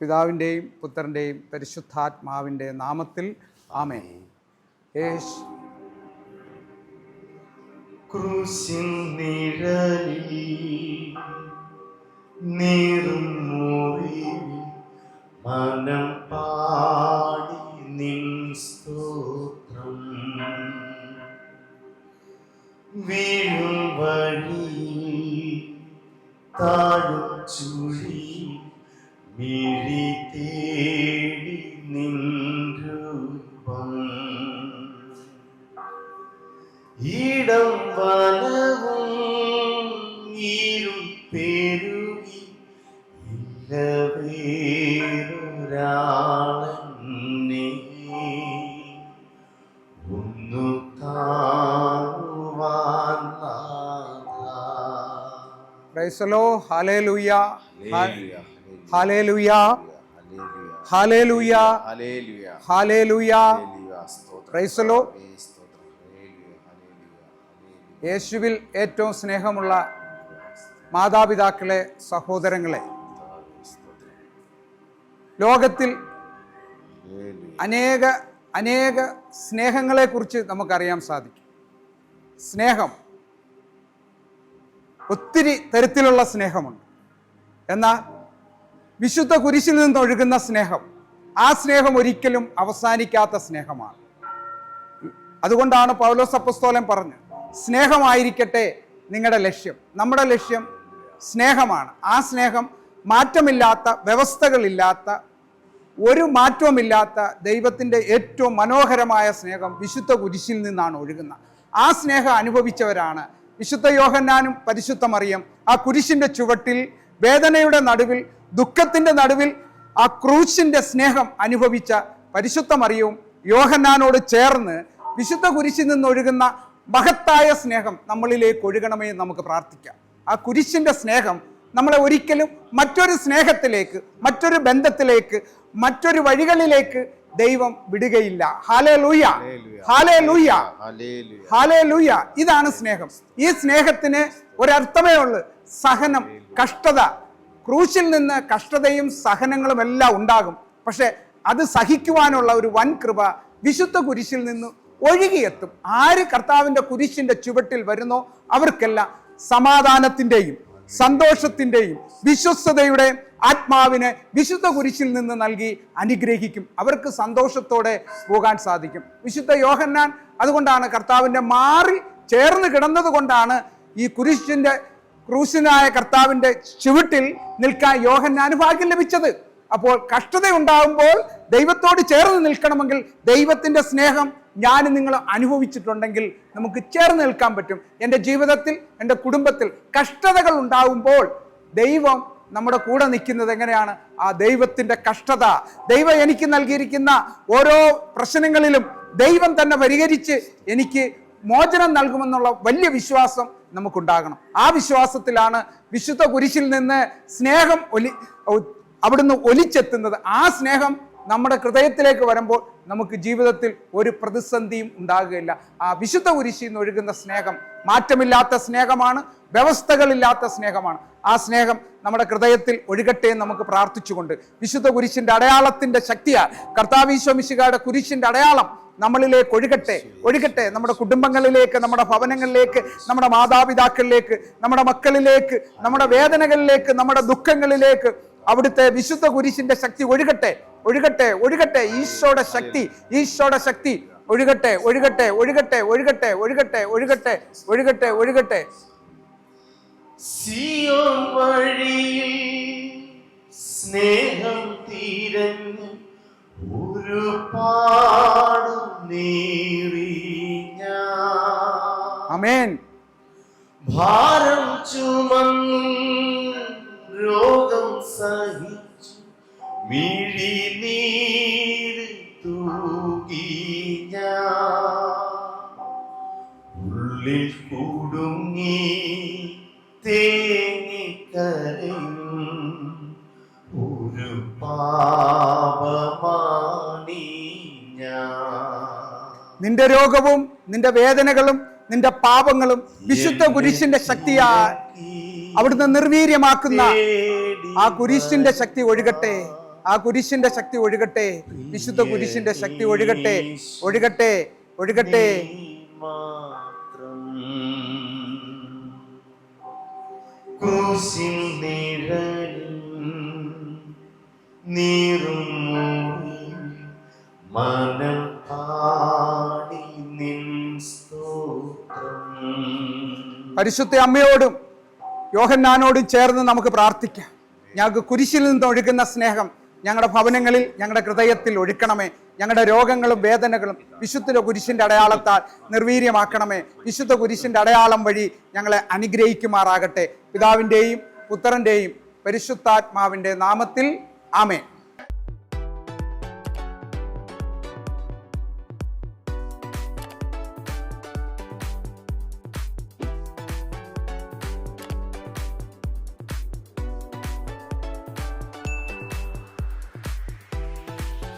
പിതാവിൻ്റെയും പുത്രൻ്റെയും പരിശുദ്ധാത്മാവിൻ്റെ നാമത്തിൽ ആമേൻ. ക്രൂശിൻ നിഴലിൽ നീറും മുറിവിൽ മനം പാടി നിൻ സ്തോത്രം. വീഴും വഴി താഴും ചുഴി മിഴി തേടി നിൻ രൂപം. ഇടം വലവും നീരും പെരുകി ഇല്ല വേറൊരാളെന്നെ ഒന്നു താഴുവാൻ നാഥാ. Praise the Lord. Hallelujah, hallelujah, hallelujah, hallelujah. Praise the Lord. യേശുവിൽ ഏറ്റവും സ്നേഹമുള്ള മാതാപിതാക്കളെ, സഹോദരങ്ങളെ, ലോകത്തിൽ അനേക സ്നേഹങ്ങളെക്കുറിച്ച് നമുക്കറിയാൻ സാധിക്കും. സ്നേഹം ഒത്തിരി തരത്തിലുള്ള സ്നേഹമുണ്ട്. എന്നാൽ വിശുദ്ധ കുരിശിൽ നിന്നൊഴുകുന്ന സ്നേഹം, ആ സ്നേഹം ഒരിക്കലും അവസാനിക്കാത്ത സ്നേഹമാണ്. അതുകൊണ്ടാണ് പൗലോസ് അപ്പോസ്തലൻ പറഞ്ഞത്, സ്നേഹമായിരിക്കട്ടെ നിങ്ങളുടെ ലക്ഷ്യം. നമ്മുടെ ലക്ഷ്യം സ്നേഹമാണ്. ആ സ്നേഹം മാറ്റമില്ലാത്ത, വ്യവസ്ഥകളില്ലാത്ത, ഒരു മാറ്റവുമില്ലാത്ത ദൈവത്തിൻ്റെ ഏറ്റവും മനോഹരമായ സ്നേഹം വിശുദ്ധ കുരിശിൽ നിന്നാണ് ഒഴുകുന്നത്. ആ സ്നേഹം അനുഭവിച്ചവരാണ് വിശുദ്ധ യോഹന്നാനും പരിശുദ്ധ മറിയം. ആ കുരിശിൻ്റെ ചുവട്ടിൽ, വേദനയുടെ നടുവിൽ, ദുഃഖത്തിൻ്റെ നടുവിൽ ആ ക്രൂശിൻ്റെ സ്നേഹം അനുഭവിച്ച പരിശുദ്ധ മറിയവും യോഹന്നാനോട് ചേർന്ന് വിശുദ്ധ കുരിശിൽ നിന്നൊഴുകുന്ന മഹത്തായ സ്നേഹം നമ്മളിലേക്ക് ഒഴുകണമേ എന്ന് നമുക്ക് പ്രാർത്ഥിക്കാം. ആ കുരിശിൻ്റെ സ്നേഹം നമ്മളെ ഒരിക്കലും മറ്റൊരു സ്നേഹത്തിലേക്ക്, മറ്റൊരു ബന്ധത്തിലേക്ക്, മറ്റൊരു വഴികളിലേക്ക് ദൈവം വിടുകയില്ല. Hallelujah, hallelujah, hallelujah. ഇതാണ് സ്നേഹം. ഈ സ്നേഹത്തിന് ഒരർത്ഥമേ ഉള്ളൂ, സഹനം, കഷ്ടത. ക്രൂശിൽ നിന്ന് കഷ്ടതയും സഹനങ്ങളും എല്ലാം ഉണ്ടാകും. പക്ഷെ അത് സഹിക്കുവാനുള്ള ഒരു വൻ കൃപ വിശുദ്ധ കുരിശിൽ നിന്ന് ഒഴുകിയെത്തും. ആര് കർത്താവിൻ്റെ കുരിശിൻ്റെ ചുവട്ടിൽ വരുന്നോ അവർക്കെല്ലാം സമാധാനത്തിൻ്റെയും സന്തോഷത്തിൻ്റെയും വിശ്വസ്തതയുടെയും ആത്മാവിനെ വിശുദ്ധ കുരിശിൽ നിന്ന് നൽകി അനുഗ്രഹിക്കും. അവർക്ക് സന്തോഷത്തോടെ പോകാൻ സാധിക്കും. വിശുദ്ധ യോഹന്നാൻ അതുകൊണ്ടാണ് കർത്താവിൻ്റെ മാറിൽ ചേർന്ന് കിടന്നത് കൊണ്ടാണ് ഈ ക്രൂശിനായ കർത്താവിൻ്റെ ചുവട്ടിൽ നിൽക്കാൻ യോഹന്നാന് ഭാഗ്യം ലഭിച്ചത്. അപ്പോൾ കഷ്ടത ഉണ്ടാകുമ്പോൾ ദൈവത്തോട് ചേർന്ന് നിൽക്കണമെങ്കിൽ ദൈവത്തിൻ്റെ സ്നേഹം ഞാൻ നിങ്ങൾ അനുഭവിച്ചിട്ടുണ്ടെങ്കിൽ നമുക്ക് ചേർന്ന് നിൽക്കാൻ പറ്റും. എൻ്റെ ജീവിതത്തിൽ, എൻ്റെ കുടുംബത്തിൽ കഷ്ടതകൾ ഉണ്ടാകുമ്പോൾ ദൈവം നമ്മുടെ കൂടെ നിൽക്കുന്നത് എങ്ങനെയാണ്? ആ ദൈവത്തിൻ്റെ കഷ്ടത, ദൈവം എനിക്ക് നൽകിയിരിക്കുന്ന ഓരോ പ്രശ്നങ്ങളിലും ദൈവം തന്നെ പരിഹരിച്ച് എനിക്ക് മോചനം നൽകുമെന്നുള്ള വലിയ വിശ്വാസം നമുക്കുണ്ടാകണം. ആ വിശ്വാസത്തിലാണ് വിശുദ്ധ കുരിശിൽ നിന്ന് സ്നേഹം അവിടുന്ന് ഒലിച്ചെത്തുന്നത്. ആ സ്നേഹം നമ്മുടെ ഹൃദയത്തിലേക്ക് വരുമ്പോൾ നമുക്ക് ജീവിതത്തിൽ ഒരു പ്രതിസന്ധിയും ഉണ്ടാകുകയില്ല. ആ വിശുദ്ധ കുരിശിൽ നിന്ന് ഒഴുകുന്ന സ്നേഹം മാറ്റമില്ലാത്ത സ്നേഹമാണ്, വ്യവസ്ഥകളില്ലാത്ത സ്നേഹമാണ്. ആ സ്നേഹം നമ്മുടെ ഹൃദയത്തിൽ ഒഴുകട്ടെ എന്ന് നമുക്ക് പ്രാർത്ഥിച്ചുകൊണ്ട് വിശുദ്ധ കുരിശിൻ്റെ അടയാളത്തിൻ്റെ ശക്തിയാൽ കർത്താവ് ഈശോ മിശിഹായുടെ കുരിശിൻ്റെ അടയാളം നമ്മളിലേക്ക് ഒഴുകട്ടെ. നമ്മുടെ കുടുംബങ്ങളിലേക്ക്, നമ്മുടെ ഭവനങ്ങളിലേക്ക്, നമ്മുടെ മാതാപിതാക്കളിലേക്ക്, നമ്മുടെ മക്കളിലേക്ക്, നമ്മുടെ വേദനകളിലേക്ക്, നമ്മുടെ ദുഃഖങ്ങളിലേക്ക് അവിടുത്തെ വിശുദ്ധ കുരിശിന്റെ ശക്തി ഒഴുകട്ടെ. ഈശോയുടെ ശക്തി ഒഴുകട്ടെ. സിയോൻ വഴിയിൽ സ്നേഹം തീരഞ്ഞ് ഒരു പാടും നേറി ഞാൻ. ആമേൻ. ഭാരം ചുമന്ന് രോഗം സഹിച്ചു മിഴിനീര് തൂകി ഞാൻ. ഉള്ളിൽ കുടുങ്ങി തേങ്ങിക്കരയും ഒരു പാപമാണി ഞാൻ. നിന്റെ രോഗവും നിന്റെ വേദനകളും നിന്റെ പാപങ്ങളും വിശുദ്ധ കുരിശിന്റെ ശക്തിയാൽ അവിടുന്ന് നിർവീര്യമാക്കുന്ന ആ കുരിശിന്റെ ശക്തി ഒഴുകട്ടെ. ആ ആ കുരിശിന്റെ ശക്തി ഒഴുകട്ടെ, വിശുദ്ധ കുരിശിന്റെ ശക്തി ഒഴുകട്ടെ, ഒഴുകട്ടെ, ഒഴുകട്ടെ. മാത്രം ക്രൂശിൻ നിഴലിൽ നീറും മനം പാടി നിൻ സ്തോത്രം. പരിശുദ്ധ അമ്മയോടും യോഹന്നാനോടും ചേർന്ന് നമുക്ക് പ്രാർത്ഥിക്കാം. ഞങ്ങൾക്ക് കുരിശിൽ നിന്ന് ഒഴുകുന്ന സ്നേഹം ഞങ്ങളുടെ ഭവനങ്ങളിൽ, ഞങ്ങളുടെ ഹൃദയത്തിൽ ഒഴുക്കണമേ. ഞങ്ങളുടെ രോഗങ്ങളും വേദനകളും വിശുദ്ധ കുരിശിന്റെ അടയാളത്താൽ നിർവീര്യമാക്കണമേ. വിശുദ്ധ കുരിശിന്റെ അടയാളം വഴി ഞങ്ങളെ അനുഗ്രഹിക്കുമാറാകട്ടെ. പിതാവിൻ്റെയും പുത്രൻ്റെയും പരിശുദ്ധാത്മാവിൻ്റെ നാമത്തിൽ ആമേൻ.